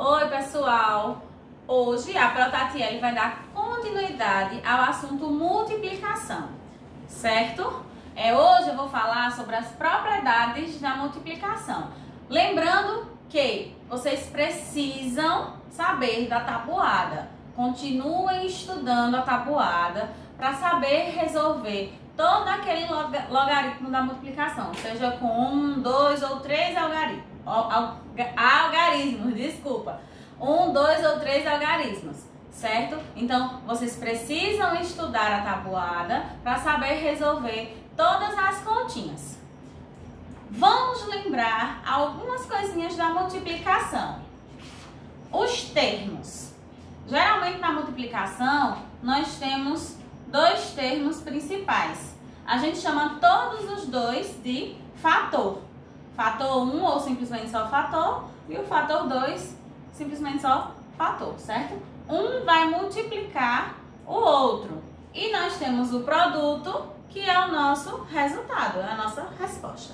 Oi, pessoal! Hoje a Protatiele vai dar continuidade ao assunto multiplicação, certo? Hoje eu vou falar sobre as propriedades da multiplicação. Lembrando que vocês precisam saber da tabuada. Continuem estudando a tabuada para saber resolver todo aquele logaritmo da multiplicação, seja com 1, 2 ou 3 algarismos, desculpa. 1, 2 ou 3 algarismos, certo? Então, vocês precisam estudar a tabuada para saber resolver todas as continhas. Vamos lembrar algumas coisinhas da multiplicação. Os termos. Geralmente na multiplicação, nós temos dois termos principais. A gente chama todos os dois de fator. Fator 1 ou simplesmente só fator e o fator 2 simplesmente só fator, certo? Um vai multiplicar o outro. E nós temos o produto, que é o nosso resultado, é a nossa resposta.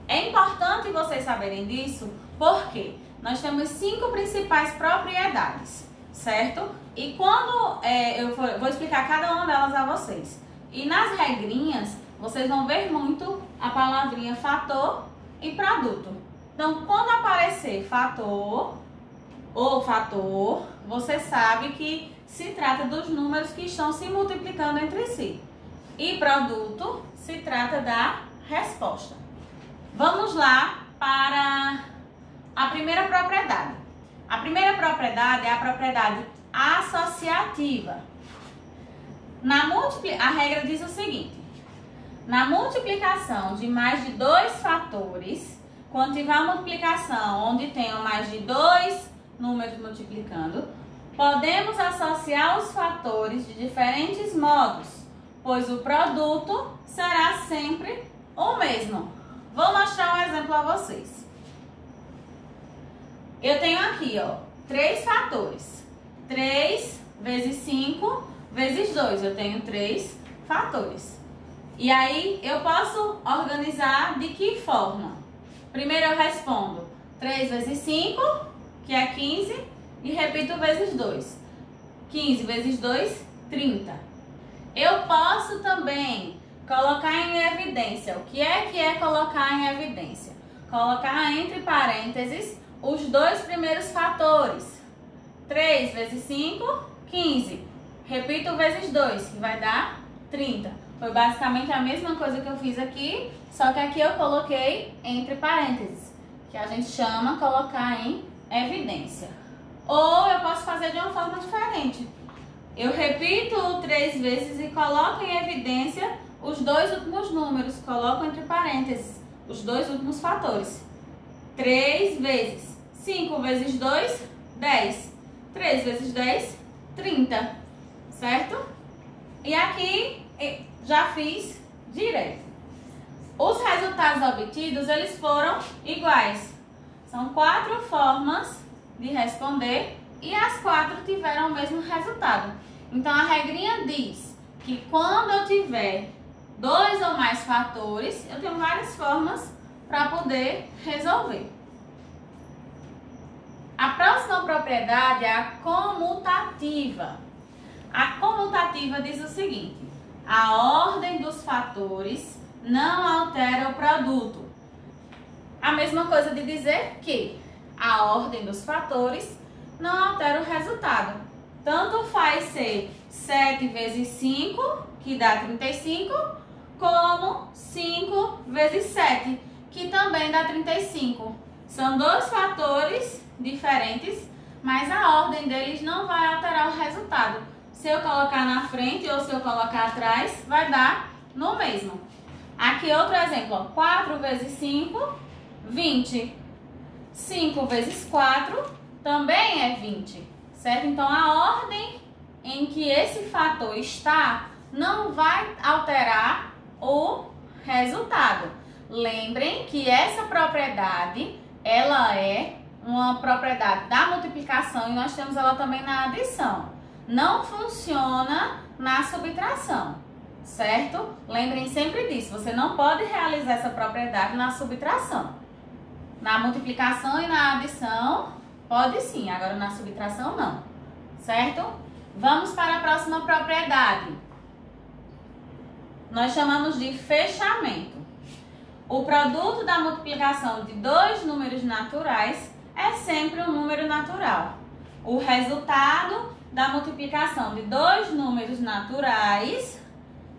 É importante vocês saberem disso porque nós temos 5 principais propriedades, certo? E quando eu vou explicar cada uma delas a vocês. E nas regrinhas, vocês vão ver muito a palavrinha fator e produto. Então, quando aparecer fator ou fator, você sabe que se trata dos números que estão se multiplicando entre si. E produto se trata da resposta. Vamos lá para a primeira propriedade. A primeira propriedade é a propriedade associativa. A regra diz o seguinte: na multiplicação de mais de 2 fatores, quando tiver uma multiplicação onde tenham mais de 2 números multiplicando, podemos associar os fatores de diferentes modos, pois o produto será sempre o mesmo. Vou mostrar um exemplo a vocês. Eu tenho aqui, 3 fatores. 3 vezes 5 vezes 2. Eu tenho 3 fatores. E aí, eu posso organizar de que forma? Primeiro eu respondo 3 vezes 5, que é 15, e repito vezes 2. 15 vezes 2, 30. Eu posso também colocar em evidência. O que é colocar em evidência? Colocar entre parênteses os 2 primeiros fatores. 3 vezes 5, 15. Repito vezes 2, que vai dar 30. Foi basicamente a mesma coisa que eu fiz aqui, só que aqui eu coloquei entre parênteses, que a gente chama colocar em evidência. Ou eu posso fazer de uma forma diferente. Eu repito 3 vezes e coloco em evidência os 2 últimos números, coloco entre parênteses os 2 últimos fatores. 3 vezes 5 vezes 2, 10. 3 vezes 10, 30. Certo? E aqui já fiz direito. Os resultados obtidos, eles foram iguais. São 4 formas de responder e as 4 tiveram o mesmo resultado. Então, a regrinha diz que quando eu tiver 2 ou mais fatores, eu tenho várias formas para poder resolver. A próxima propriedade é a comutativa. A comutativa diz o seguinte: a ordem dos fatores não altera o produto. A mesma coisa de dizer que a ordem dos fatores não altera o resultado. Tanto faz ser 7 vezes 5, que dá 35, como 5 vezes 7, que também dá 35. São 2 fatores diferentes, mas a ordem deles não vai alterar o resultado. Se eu colocar na frente ou se eu colocar atrás, vai dar no mesmo. Aqui outro exemplo, 4 vezes 5, 20. 5 vezes 4 também é 20, certo? Então, a ordem em que esse fator está não vai alterar o resultado. Lembrem que essa propriedade, ela é uma propriedade da multiplicação e nós temos ela também na adição. Não funciona na subtração, certo? Lembrem sempre disso, você não pode realizar essa propriedade na subtração. Na multiplicação e na adição, Pode sim, agora na subtração não, certo? Vamos para a próxima propriedade. Nós chamamos de fechamento. O produto da multiplicação de dois números naturais é sempre um número natural. O resultado da multiplicação de dois números naturais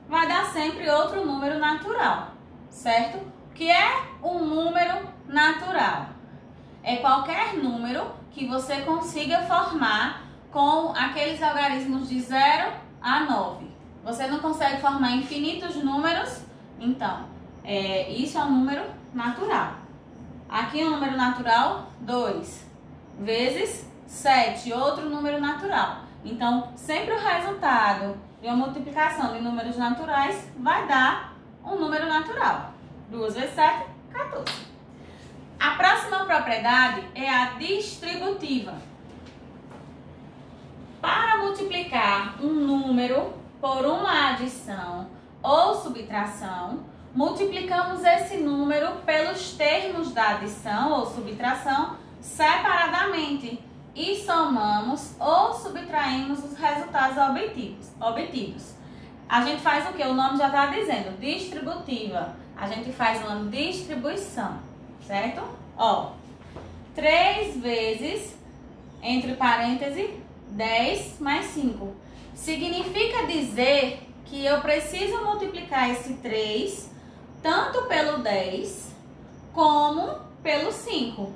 vai dar sempre outro número natural, certo? O que é um número natural? É qualquer número que você consiga formar com aqueles algarismos de 0 a 9. Você não consegue formar infinitos números, então, isso é um número natural. Aqui é um número natural, 2 vezes 7, outro número natural. Então, sempre o resultado de uma multiplicação de números naturais vai dar um número natural. 2 vezes 7, 14. A próxima propriedade é a distributiva. Para multiplicar um número por uma adição ou subtração, multiplicamos esse número pelos termos da adição ou subtração separadamente e somamos ou subtraímos os resultados obtidos. A gente faz o que? O nome já está dizendo, distributiva. A gente faz uma distribuição, certo? Ó, 3 vezes, entre parênteses, 10 mais 5. Significa dizer que eu preciso multiplicar esse 3 tanto pelo 10 como pelo 5.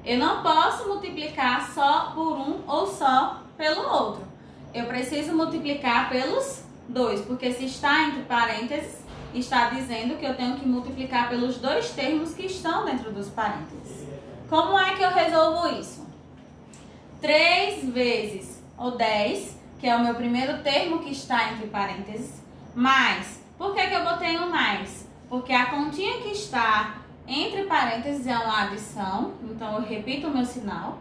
Eu não posso multiplicar só por um ou só pelo outro. Eu preciso multiplicar pelos dois, porque se está entre parênteses, está dizendo que eu tenho que multiplicar pelos dois termos que estão dentro dos parênteses. Como é que eu resolvo isso? 3 vezes o 10, que é o meu primeiro termo que está entre parênteses, mais. Por que eu botei um mais? Porque a continha que está entre parênteses é uma adição, então eu repito o meu sinal.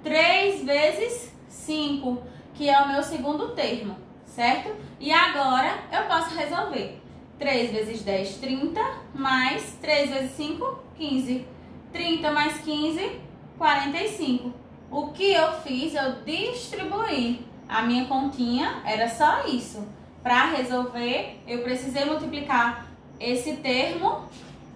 3 vezes 5, que é o meu segundo termo, certo? E agora eu posso resolver. 3 vezes 10, 30, mais 3 vezes 5, 15. 30 mais 15, 45. O que eu fiz? Eu distribuí. A minha continha era só isso. Para resolver, eu precisei multiplicar esse termo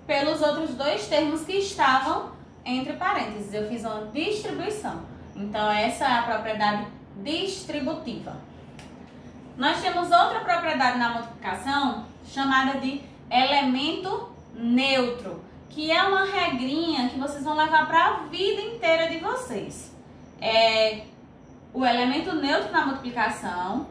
pelos outros dois termos que estavam entre parênteses. Eu fiz uma distribuição. Então, essa é a propriedade distributiva. Nós temos outra propriedade na multiplicação chamada de elemento neutro, que é uma regrinha que vocês vão levar para a vida inteira de vocês. O elemento neutro na multiplicação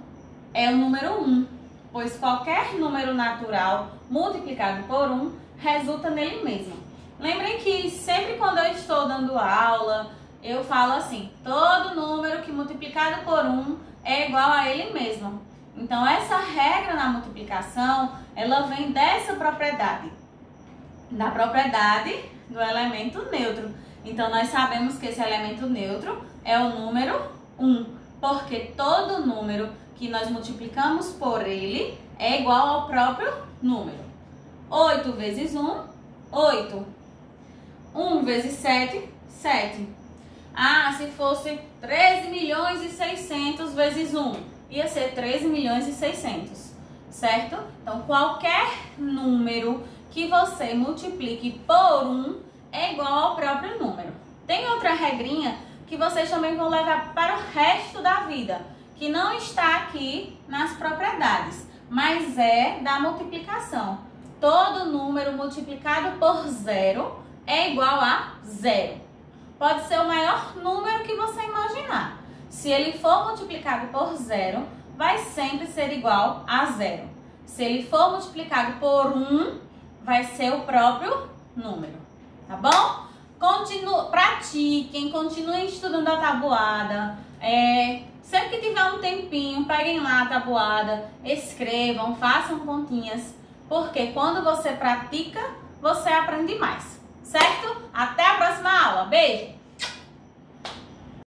é o número 1, pois qualquer número natural multiplicado por 1 resulta nele mesmo. Lembrem que sempre quando eu estou dando aula, eu falo assim, todo número que multiplicado por 1 é igual a ele mesmo. Então, essa regra na multiplicação, ela vem dessa propriedade, da propriedade do elemento neutro. Então, nós sabemos que esse elemento neutro é o número 1, porque todo número que nós multiplicamos por ele é igual ao próprio número. 8 vezes 1, 8. 1 vezes 7, 7. Ah, se fosse 13 milhões e 600 vezes 1, ia ser 13 milhões e 600, certo? Então, qualquer número que você multiplique por 1 é igual ao próprio número. Tem outra regrinha que vocês também vão levar para o resto da vida, que não está aqui nas propriedades, mas é da multiplicação. Todo número multiplicado por 0 é igual a 0. Pode ser o maior número que você imaginar. Se ele for multiplicado por 0, vai sempre ser igual a 0. Se ele for multiplicado por 1, vai ser o próprio número. Tá bom? Pratiquem, continuem estudando a tabuada. Sempre que tiver um tempinho, peguem lá a tabuada, escrevam, façam continhas. Porque quando você pratica, você aprende mais. Certo? Até a próxima aula. Beijo!